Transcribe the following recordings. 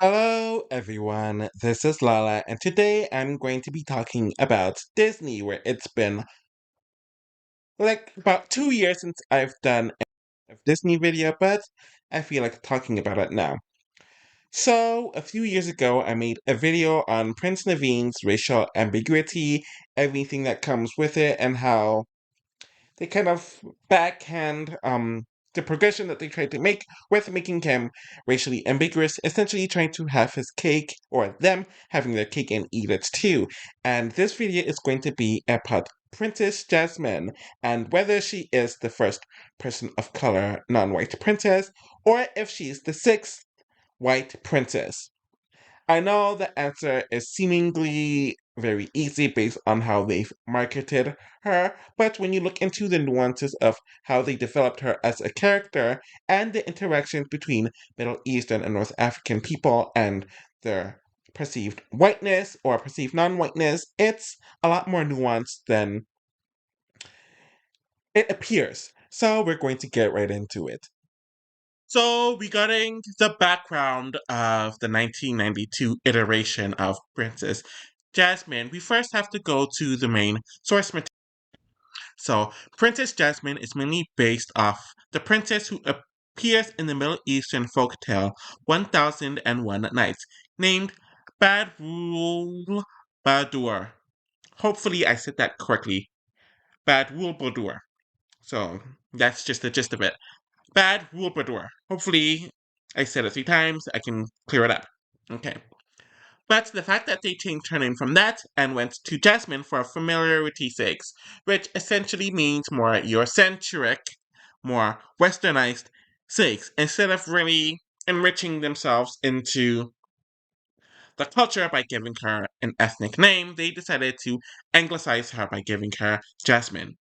Hello, everyone. This is Lala, and today I'm going to be talking about Disney, where it's been like about 2 years since I've done a Disney video, but I feel like talking about it now. So, a few years ago, I made a video on Prince Naveen's racial ambiguity, everything that comes with it, and how they kind of backhand the progression that they tried to make with making him racially ambiguous, essentially trying to have his cake, or them having their cake and eat it too. And this video is going to be about Princess Jasmine and whether she is the first person of color non-white princess, or if she's the sixth white princess. I know the answer is seemingly very easy based on how they've marketed her, but when you look into the nuances of how they developed her as a character and the interactions between Middle Eastern and North African people and their perceived whiteness or perceived non-whiteness, it's a lot more nuanced than it appears. So we're going to get right into it. So, regarding the background of the 1992 iteration of Princess Jasmine, we first have to go to the main source material. So, Princess Jasmine is mainly based off the princess who appears in the Middle Eastern folktale 1001 Nights, named Badrul Badur. Hopefully, I said that correctly. Badrul Badur. So, that's just the gist of it. Bad Whooperdor. Hopefully, I said it 3 times. I can clear it up. Okay. But the fact that they changed her name from that and went to Jasmine for familiarity's sakes, which essentially means more Eurocentric, more westernized sakes, instead of really enriching themselves into the culture by giving her an ethnic name, they decided to anglicize her by giving her Jasmine.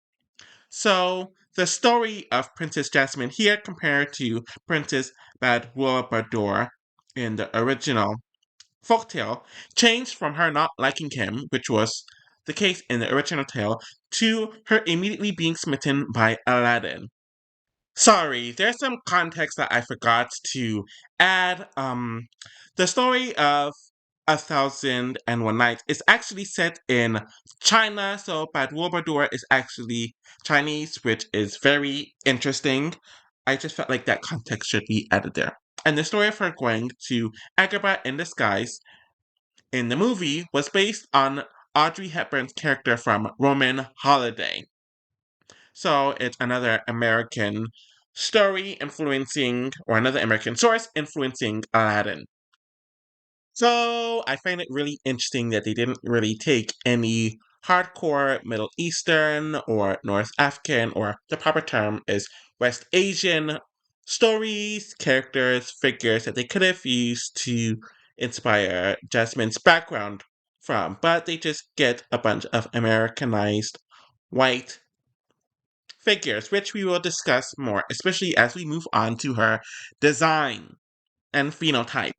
So, the story of Princess Jasmine here compared to Princess Badroulbadour in the original folktale changed from her not liking him, which was the case in the original tale, to her immediately being smitten by Aladdin. Sorry, there's some context that I forgot to add. The story of 1001 Nights is actually set in China, so Bad Wolberdor is actually Chinese, which is very interesting. I just felt like that context should be added there. And the story of her going to Agrabah in disguise in the movie was based on Audrey Hepburn's character from Roman Holiday. So it's another American story influencing, or another American source influencing Aladdin. So I find it really interesting that they didn't really take any hardcore Middle Eastern or North African, or the proper term is West Asian stories, characters, figures that they could have used to inspire Jasmine's background from, but they just get a bunch of Americanized white figures, which we will discuss more, especially as we move on to her design and phenotype.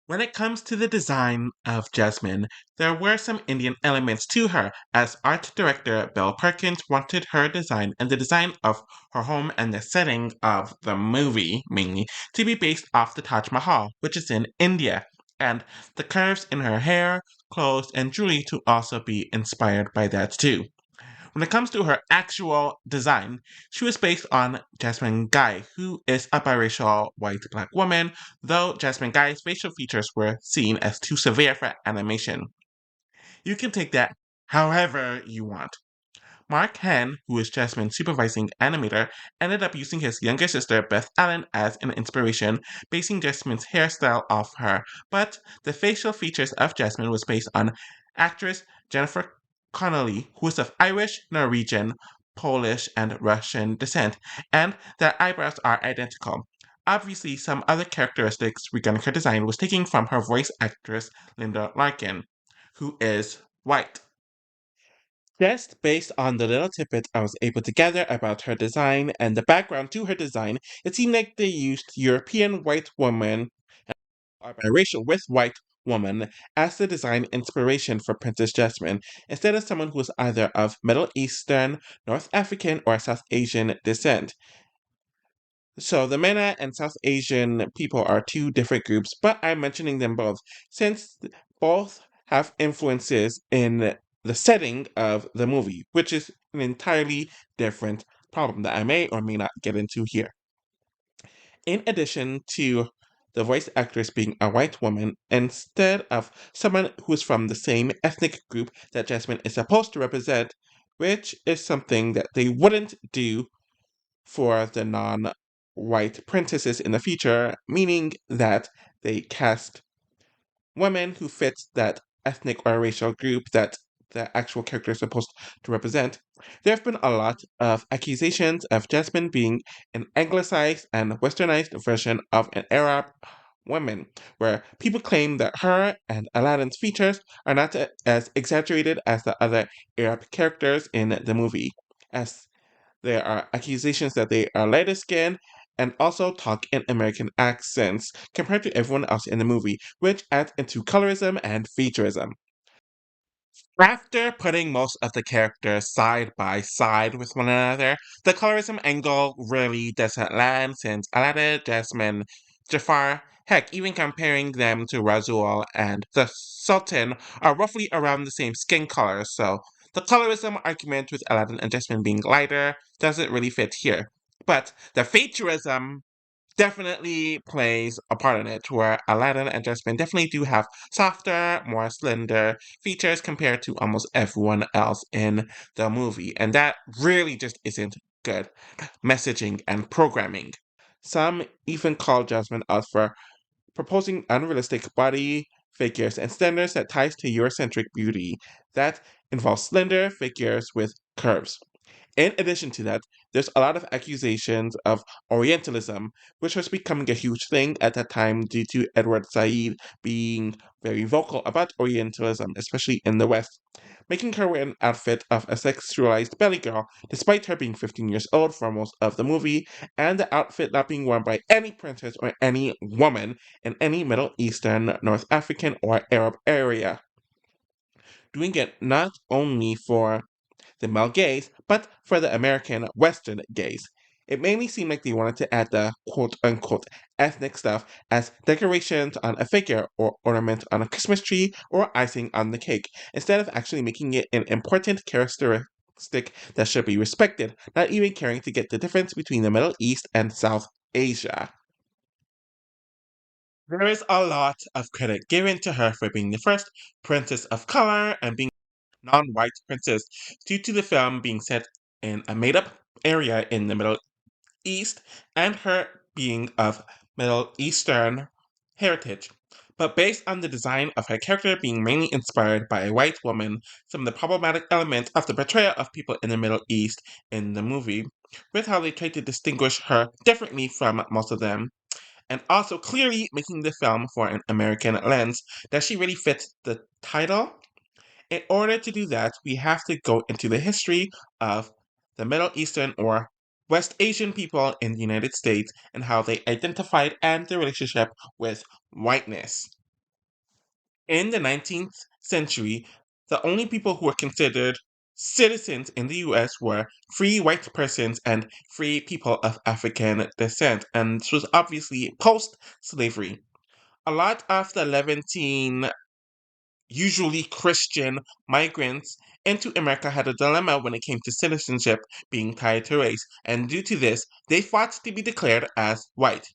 When it comes to the design of Jasmine, there were some Indian elements to her, as art director Bill Perkins wanted her design and the design of her home and the setting of the movie, mainly, to be based off the Taj Mahal, which is in India, and the curves in her hair, clothes, and jewelry to also be inspired by that too. When it comes to her actual design, she was based on Jasmine Guy, who is a biracial white black woman, though Jasmine Guy's facial features were seen as too severe for animation. You can take that however you want. Mark Henn, who is Jasmine's supervising animator, ended up using his younger sister Beth Allen as an inspiration, basing Jasmine's hairstyle off her, but the facial features of Jasmine was based on actress Jennifer Connelly, who is of Irish, Norwegian, Polish, and Russian descent, and their eyebrows are identical. Obviously, some other characteristics regarding her design was taken from her voice actress Linda Larkin, who is white. Just based on the little tidbits I was able to gather about her design and the background to her design, it seemed like they used European white woman or biracial with white woman as the design inspiration for Princess Jasmine, instead of someone who was either of Middle Eastern, North African, or South Asian descent. So the MENA and South Asian people are two different groups, but I'm mentioning them both since both have influences in the setting of the movie, which is an entirely different problem that I may or may not get into here. In addition to the voice actress being a white woman instead of someone who's from the same ethnic group that Jasmine is supposed to represent, which is something that they wouldn't do for the non white princesses in the future, meaning that they cast women who fit that ethnic or racial group that the actual character is supposed to represent. There have been a lot of accusations of Jasmine being an anglicized and westernized version of an Arab woman, where people claim that her and Aladdin's features are not as exaggerated as the other Arab characters in the movie, as there are accusations that they are lighter skinned and also talk in American accents compared to everyone else in the movie, which adds into colorism and featureism. After putting most of the characters side by side with one another, the colorism angle really doesn't land since Aladdin, Jasmine, Jafar, heck, even comparing them to Rasul and the Sultan are roughly around the same skin color, so the colorism argument with Aladdin and Jasmine being lighter doesn't really fit here. But the featureism definitely plays a part in it, where Aladdin and Jasmine definitely do have softer, more slender features compared to almost everyone else in the movie. And that really just isn't good messaging and programming. Some even call Jasmine out for proposing unrealistic body figures and standards that ties to Eurocentric beauty that involves slender figures with curves. In addition to that, there's a lot of accusations of Orientalism, which was becoming a huge thing at that time due to Edward Said being very vocal about Orientalism, especially in the West, making her wear an outfit of a sexualized belly girl, despite her being 15 years old for most of the movie, and the outfit not being worn by any princess or any woman in any Middle Eastern, North African, or Arab area. Doing it not only for the male gaze, but for the American Western gaze. It made me seem like they wanted to add the quote unquote ethnic stuff as decorations on a figure or ornament on a Christmas tree or icing on the cake, instead of actually making it an important characteristic that should be respected, not even caring to get the difference between the Middle East and South Asia. There is a lot of credit given to her for being the first princess of color and being non-white princess due to the film being set in a made-up area in the Middle East and her being of Middle Eastern heritage. But based on the design of her character being mainly inspired by a white woman, some of the problematic elements of the portrayal of people in the Middle East in the movie, with how they tried to distinguish her differently from most of them, and also clearly making the film for an American lens, that she really fits the title. In order to do that, we have to go into the history of the Middle Eastern or West Asian people in the United States and how they identified and their relationship with whiteness. In the 19th century, the only people who were considered citizens in the US were free white persons and free people of African descent, and this was obviously post slavery. A lot of the Levantine usually Christian migrants into America had a dilemma when it came to citizenship being tied to race, and due to this, they fought to be declared as white.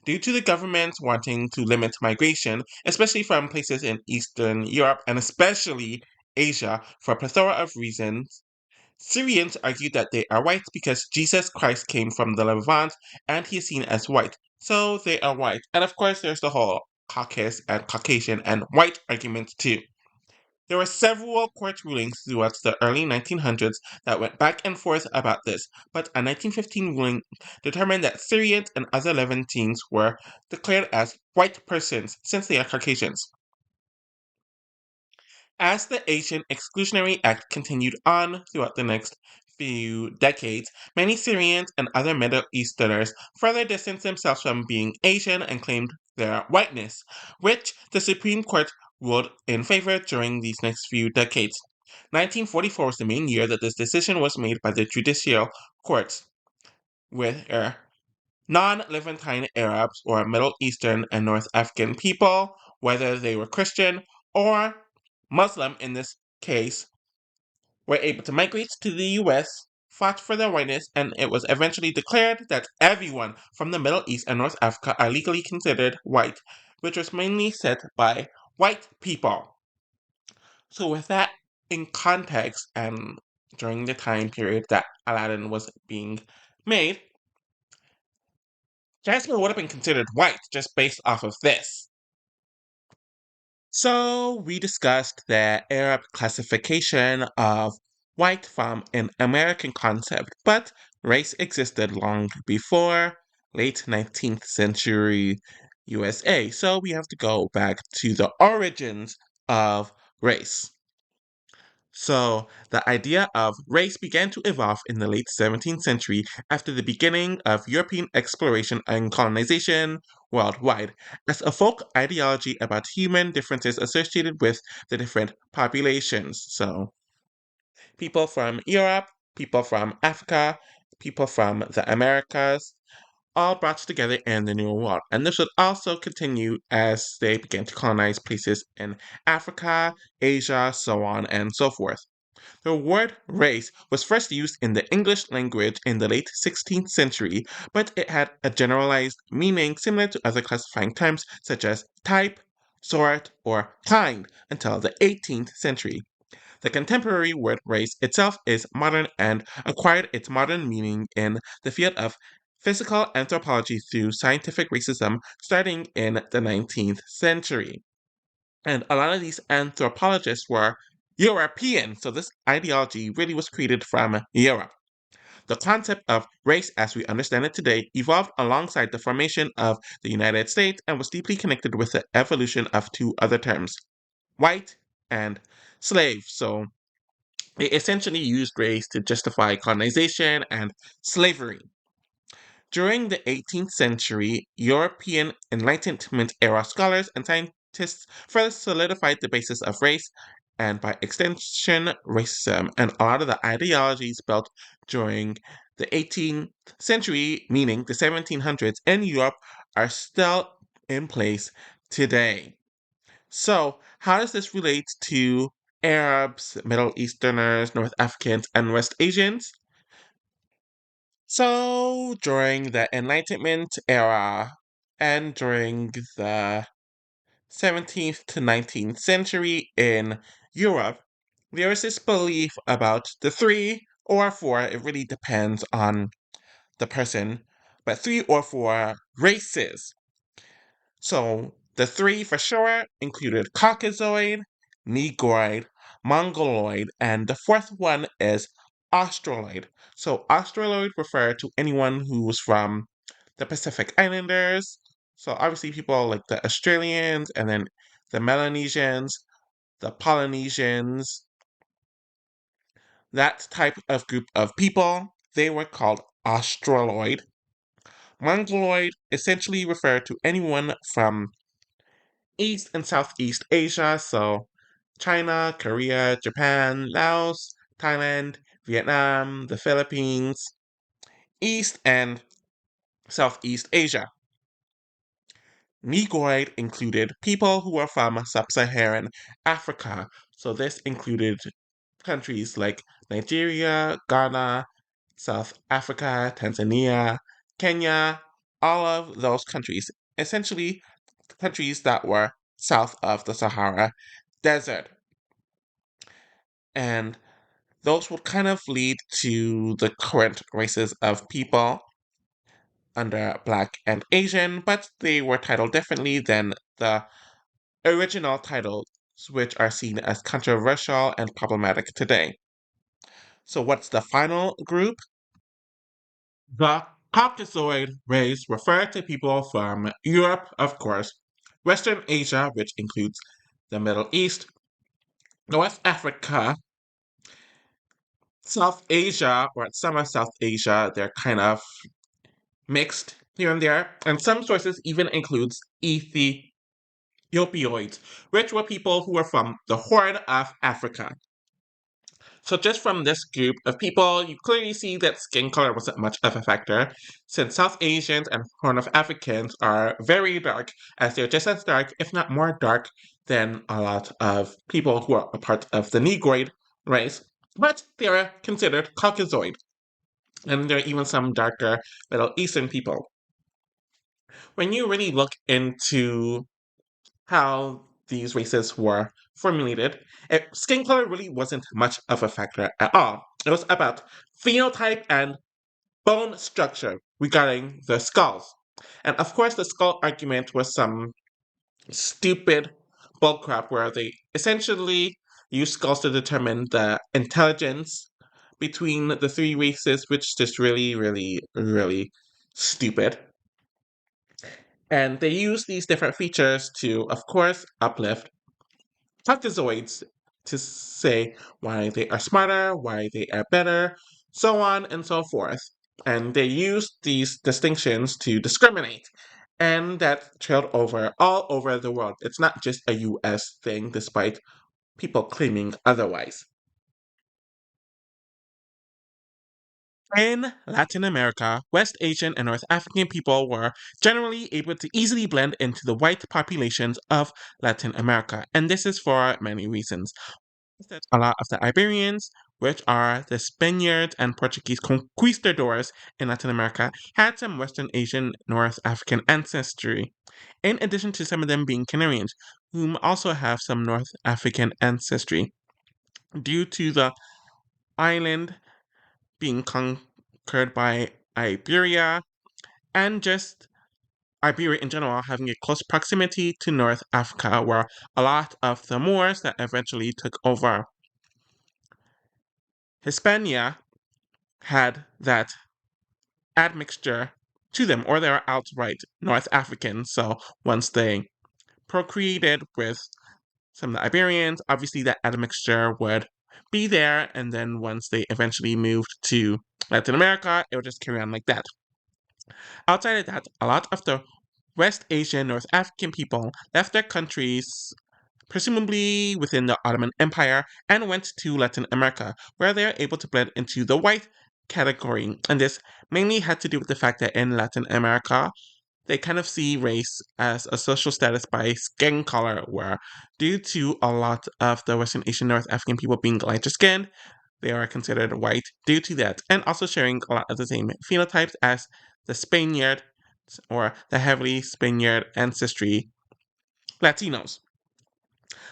Due to the government wanting to limit migration, especially from places in Eastern Europe and especially Asia, for a plethora of reasons, Syrians argued that they are white because Jesus Christ came from the Levant and he is seen as white. So they are white. And of course, there's the whole Caucasus and Caucasian and white argument too. There were several court rulings throughout the early 1900s that went back and forth about this, but a 1915 ruling determined that Syrians and other Levantines were declared as white persons since they are Caucasians. As the Asian Exclusionary Act continued on throughout the next few decades, many Syrians and other Middle Easterners further distanced themselves from being Asian and claimed their whiteness, which the Supreme Court ruled in favor during these next few decades. 1944 was the main year that this decision was made by the judicial courts, where Non-Levantine Arabs or Middle Eastern and North African people, whether they were Christian or Muslim in this case, were able to migrate to the US, fought for their whiteness, and it was eventually declared that everyone from the Middle East and North Africa are legally considered white, which was mainly set by white people. So, with that in context, and during the time period that Aladdin was being made, Jasmine would have been considered white just based off of this. So, we discussed the Arab classification of white from an American concept, but race existed long before late 19th century USA. So, we have to go back to the origins of race. So, the idea of race began to evolve in the late 17th century after the beginning of European exploration and colonization worldwide, as a folk ideology about human differences associated with the different populations. So, people from Europe, people from Africa, people from the Americas, all brought together in the New World. And this would also continue as they began to colonize places in Africa, Asia, so on and so forth. The word race was first used in the English language in the late 16th century, but it had a generalized meaning similar to other classifying terms such as type, sort, or kind until the 18th century. The contemporary word race itself is modern and acquired its modern meaning in the field of physical anthropology through scientific racism starting in the 19th century. And a lot of these anthropologists were European, so this ideology really was created from Europe. The concept of race as we understand it today evolved alongside the formation of the United States and was deeply connected with the evolution of two other terms, white and slave. So they essentially used race to justify colonization and slavery. During the 18th century, European Enlightenment era scholars and scientists further solidified the basis of race and, by extension, racism, and a lot of the ideologies built during the 18th century, meaning the 1700s, in Europe, are still in place today. So, how does this relate to Arabs, Middle Easterners, North Africans, and West Asians? So, during the Enlightenment era and during the 17th to 19th century in Europe, there is this belief about the three or four, it really depends on the person, but three or four races. So, the three for sure included Caucasoid, Negroid, Mongoloid, and the fourth one is Australoid. So, Australoid referred to anyone who was from the Pacific Islanders. So, obviously, people like the Australians, and then the Melanesians, the Polynesians, that type of group of people, they were called Australoid. Mongoloid essentially referred to anyone from East and Southeast Asia, so China, Korea, Japan, Laos, Thailand, Vietnam, the Philippines, East and Southeast Asia. Negroid included people who were from sub-Saharan Africa, so this included countries like Nigeria, Ghana, South Africa, Tanzania, Kenya, all of those countries, essentially countries that were south of the Sahara Desert. And those would kind of lead to the current races of people under Black and Asian, but they were titled differently than the original titles, which are seen as controversial and problematic today. So, what's the final group? The Caucasoid race refer to people from Europe, of course, Western Asia, which includes the Middle East, North Africa, South Asia, or some of South Asia, they're kind of mixed here and there, and some sources even includes Ethiopoids, which were people who were from the Horn of Africa. So just from this group of people, you clearly see that skin color wasn't much of a factor, since South Asians and Horn of Africans are very dark, as they're just as dark, if not more dark, than a lot of people who are a part of the Negroid race, but they are considered Caucasoid, and there are even some darker Middle Eastern people. When you really look into how these races were formulated, skin color really wasn't much of a factor at all. It was about phenotype and bone structure regarding the skulls. And of course, the skull argument was some stupid bullcrap where they essentially use skulls to determine the intelligence between the three races, which is just really, really, really stupid. And they use these different features to, of course, uplift Caucasoids to say why they are smarter, why they are better, so on and so forth. And they use these distinctions to discriminate. And that trailed over all over the world. It's not just a US thing, despite people claiming otherwise. In Latin America, West Asian and North African people were generally able to easily blend into the white populations of Latin America, and this is for many reasons. A lot of the Iberians, which are the Spaniards and Portuguese conquistadors in Latin America, had some Western Asian North African ancestry, in addition to some of them being Canarians, whom also have some North African ancestry. Due to the island being conquered by Iberia, and just Iberia in general having a close proximity to North Africa, where a lot of the Moors that eventually took over Hispania had that admixture to them, or they're outright North African. So once they procreated with some of the Iberians, obviously that admixture would be there, and then once they eventually moved to Latin America, it would just carry on like that. Outside of that, a lot of the West Asian, North African people left their countries, presumably within the Ottoman Empire, and went to Latin America, where they are able to blend into the white category. And this mainly had to do with the fact that in Latin America, they kind of see race as a social status by skin color, where due to a lot of the Western Asian North African people being lighter skinned, they are considered white due to that, and also sharing a lot of the same phenotypes as the Spaniard or the heavily Spaniard ancestry Latinos.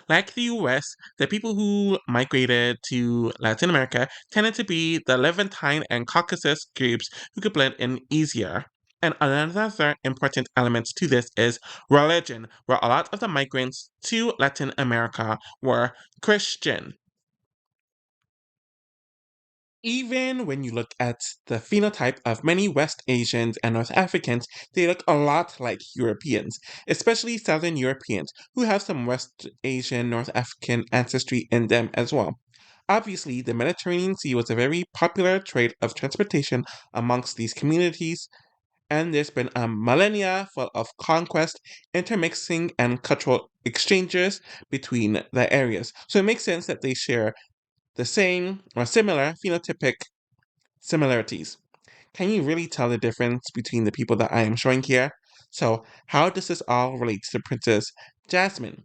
Like the US, the people who migrated to Latin America tended to be the Levantine and Caucasus groups who could blend in easier. And another important element to this is religion, where a lot of the migrants to Latin America were Christian. Even when you look at the phenotype of many West Asians and North Africans, they look a lot like Europeans, especially Southern Europeans, who have some West Asian, North African ancestry in them as well. Obviously, the Mediterranean Sea was a very popular trade of transportation amongst these communities, and there's been a millennia full of conquest, intermixing, and cultural exchanges between the areas. So it makes sense that they share the same or similar phenotypic similarities. Can you really tell the difference between the people that I am showing here? So, how does this all relate to Princess Jasmine?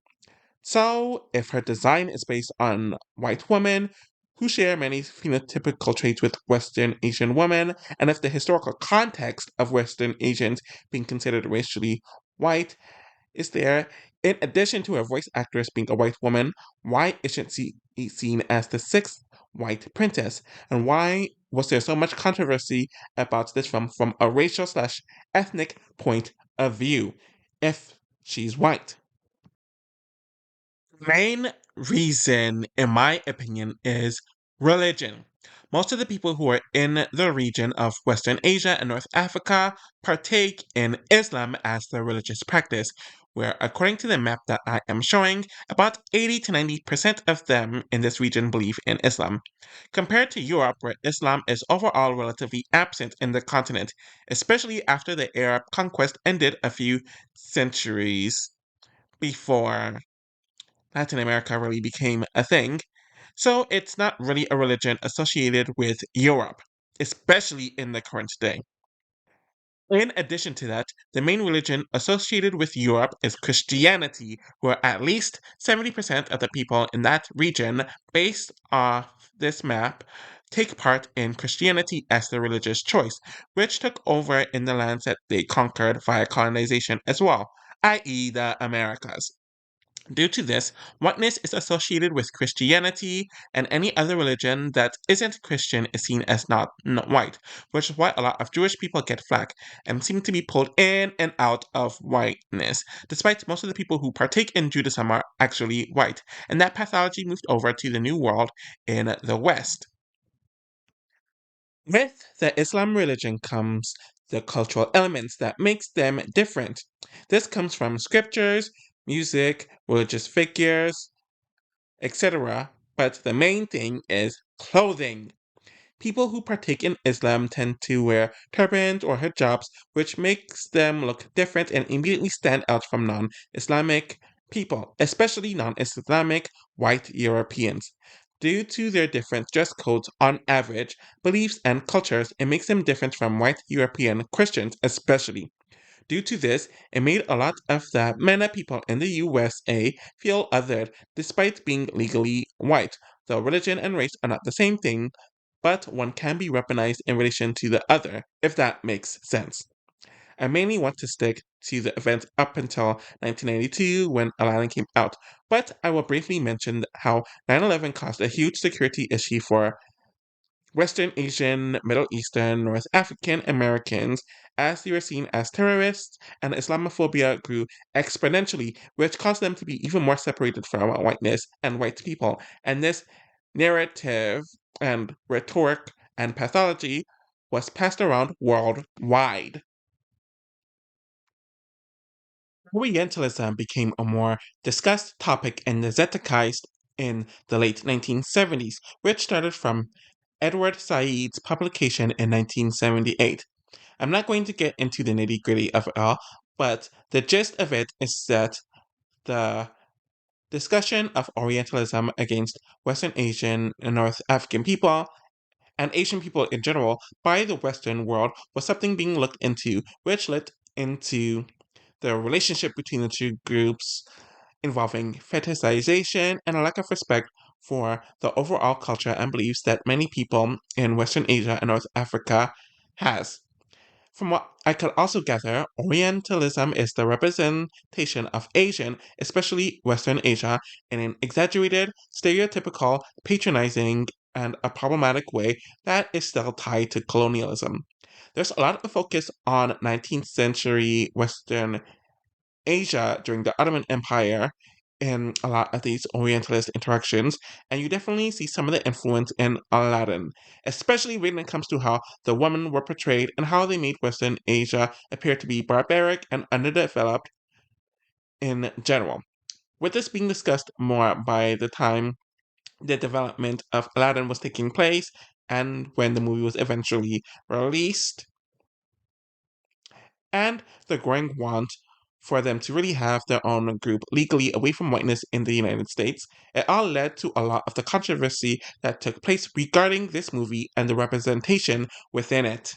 So, if her design is based on white women who share many phenotypical traits with Western Asian women, and if the historical context of Western Asians being considered racially white is there, in addition to her voice actress being a white woman, why isn't she seen as the sixth white princess? And why was there so much controversy about this from a racial slash ethnic point of view if she's white? Main reason, in my opinion, is religion. Most of the people who are in the region of Western Asia and North Africa partake in Islam as their religious practice, where, according to the map that I am showing, about 80 to 90% of them in this region believe in Islam. Compared to Europe, where Islam is overall relatively absent in the continent, especially after the Arab conquest ended a few centuries before Latin America really became a thing. So it's not really a religion associated with Europe, especially in the current day. In addition to that, the main religion associated with Europe is Christianity, where at least 70% of the people in that region, based off this map, take part in Christianity as their religious choice, which took over in the lands that they conquered via colonization as well, i.e., the Americas. Due to this, whiteness is associated with Christianity, and any other religion that isn't Christian is seen as not white, which is why a lot of Jewish people get flack and seem to be pulled in and out of whiteness, despite most of the people who partake in Judaism are actually white, and that pathology moved over to the New World in the West. With the Islam religion comes the cultural elements that makes them different. This comes from scriptures, music, religious figures, etc. But the main thing is clothing. People who partake in Islam tend to wear turbans or hijabs, which makes them look different and immediately stand out from non Islamic people, especially non Islamic white Europeans. Due to their different dress codes on average, beliefs, and cultures, it makes them different from white European Christians, especially. Due to this, it made a lot of the MENA people in the USA feel othered despite being legally white, though religion and race are not the same thing, but one can be weaponized in relation to the other, if that makes sense. I mainly want to stick to the event up until 1992 when Aladdin came out, but I will briefly mention how 9/11 caused a huge security issue for Western Asian, Middle Eastern, North African Americans, as they were seen as terrorists, and Islamophobia grew exponentially, which caused them to be even more separated from whiteness and white people. And this narrative and rhetoric and pathology was passed around worldwide. Orientalism became a more discussed topic in the Zeitgeist in the late 1970s, which started from Edward Said's publication in 1978. I'm not going to get into the nitty gritty of it all, but the gist of it is that the discussion of Orientalism against Western Asian and North African people and Asian people in general by the Western world was something being looked into, which led into the relationship between the two groups involving fetishization and a lack of respect for the overall culture and beliefs that many people in Western Asia and North Africa has. From what I could also gather, Orientalism is the representation of Asian, especially Western Asia, in an exaggerated, stereotypical, patronizing, and a problematic way that is still tied to colonialism. There's a lot of focus on 19th century Western Asia during the Ottoman Empire in a lot of these Orientalist interactions, and you definitely see some of the influence in Aladdin, especially when it comes to how the women were portrayed and how they made Western Asia appear to be barbaric and underdeveloped in general. With this being discussed more by the time the development of Aladdin was taking place and when the movie was eventually released, and the growing want for them to really have their own group legally away from whiteness in the United States, it all led to a lot of the controversy that took place regarding this movie and the representation within it.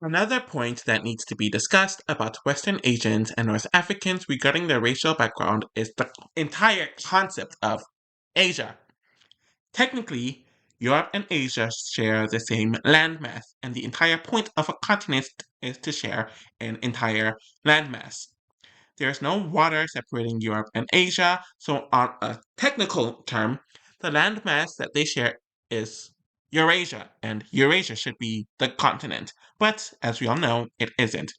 Another point that needs to be discussed about Western Asians and North Africans regarding their racial background is the entire concept of Asia. Technically, Europe and Asia share the same landmass, and the entire point of a continent is to share an entire landmass. There is no water separating Europe and Asia, so on a technical term, the landmass that they share is Eurasia, and Eurasia should be the continent. But as we all know, it isn't.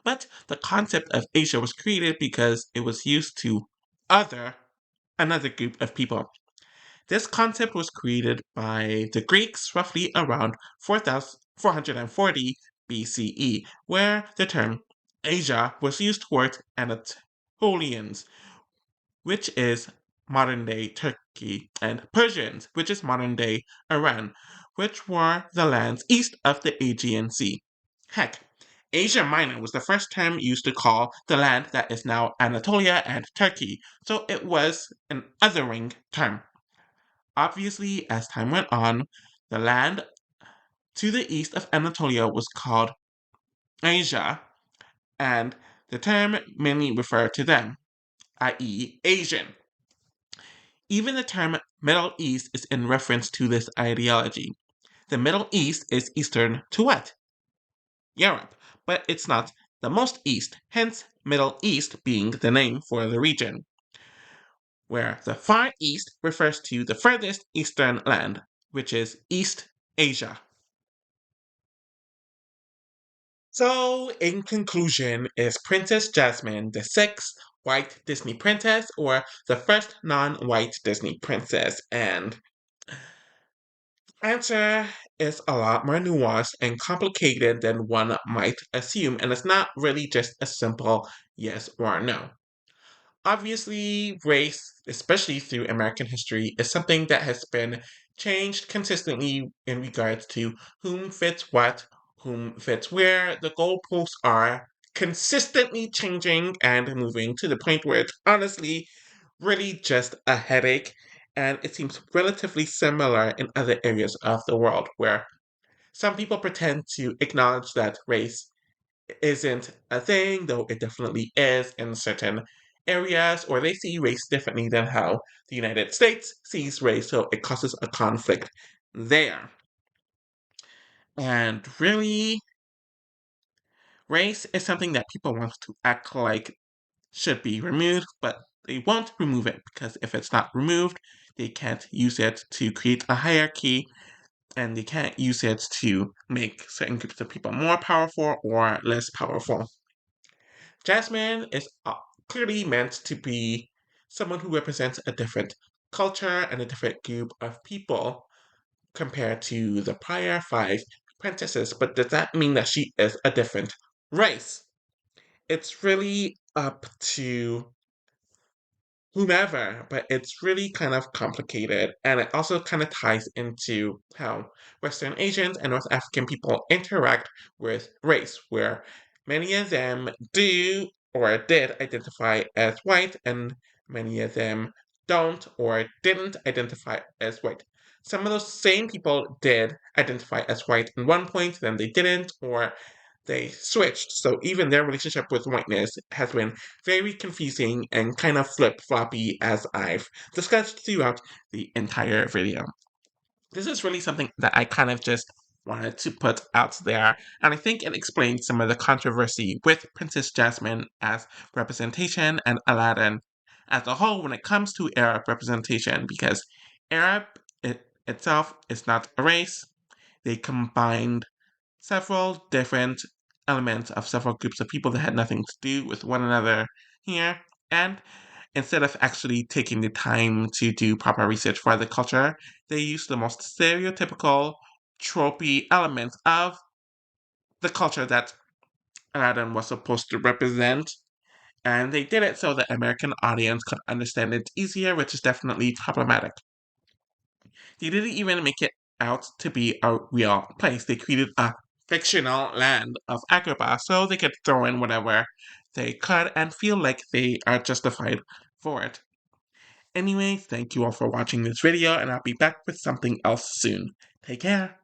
But the concept of Asia was created because it was used to other another group of people. This concept was created by the Greeks roughly around 440 BCE, where the term Asia was used towards Anatolians, which is modern day Turkey, and Persians, which is modern day Iran, which were the lands east of the Aegean Sea. Heck, Asia Minor was the first term used to call the land that is now Anatolia and Turkey, so it was an othering term. Obviously, as time went on, the land to the east of Anatolia was called Asia, and the term mainly referred to them, i.e., Asian. Even the term Middle East is in reference to this ideology. The Middle East is eastern to what? Europe, but it's not the most east, hence Middle East being the name for the region, where the Far East refers to the furthest eastern land, which is East Asia. So, in conclusion, is Princess Jasmine the sixth white Disney princess or the first non-white Disney princess? And answer is a lot more nuanced and complicated than one might assume, and it's not really just a simple yes or no. Obviously, race, especially through American history, is something that has been changed consistently in regards to whom fits what, whom fits where. The goalposts are consistently changing and moving to the point where it's honestly really just a headache. And it seems relatively similar in other areas of the world where some people pretend to acknowledge that race isn't a thing, though it definitely is in certain areas, or they see race differently than how the United States sees race, so it causes a conflict there. And really, race is something that people want to act like should be removed, but they won't remove it because if it's not removed, they can't use it to create a hierarchy and they can't use it to make certain groups of people more powerful or less powerful. Jasmine is clearly meant to be someone who represents a different culture and a different group of people compared to the prior five princesses, but does that mean that she is a different race? It's really up to whomever, but it's really kind of complicated. And it also kind of ties into how Western Asians and North African people interact with race, where many of them do or did identify as white, and many of them don't or didn't identify as white. Some of those same people did identify as white at one point, then they didn't, or they switched. So even their relationship with whiteness has been very confusing and kind of flip-floppy as I've discussed throughout the entire video. This is really something that I kind of just wanted to put out there, and I think it explains some of the controversy with Princess Jasmine as representation and Aladdin as a whole when it comes to Arab representation, because Arab itself is not a race. They combined several different elements of several groups of people that had nothing to do with one another here. And instead of actually taking the time to do proper research for the culture, they used the most stereotypical, tropey elements of the culture that Aladdin was supposed to represent. And they did it so the American audience could understand it easier, which is definitely problematic. They didn't even make it out to be a real place. They created a fictional land of Agrabah so they could throw in whatever they could and feel like they are justified for it. Anyway, thank you all for watching this video, and I'll be back with something else soon. Take care.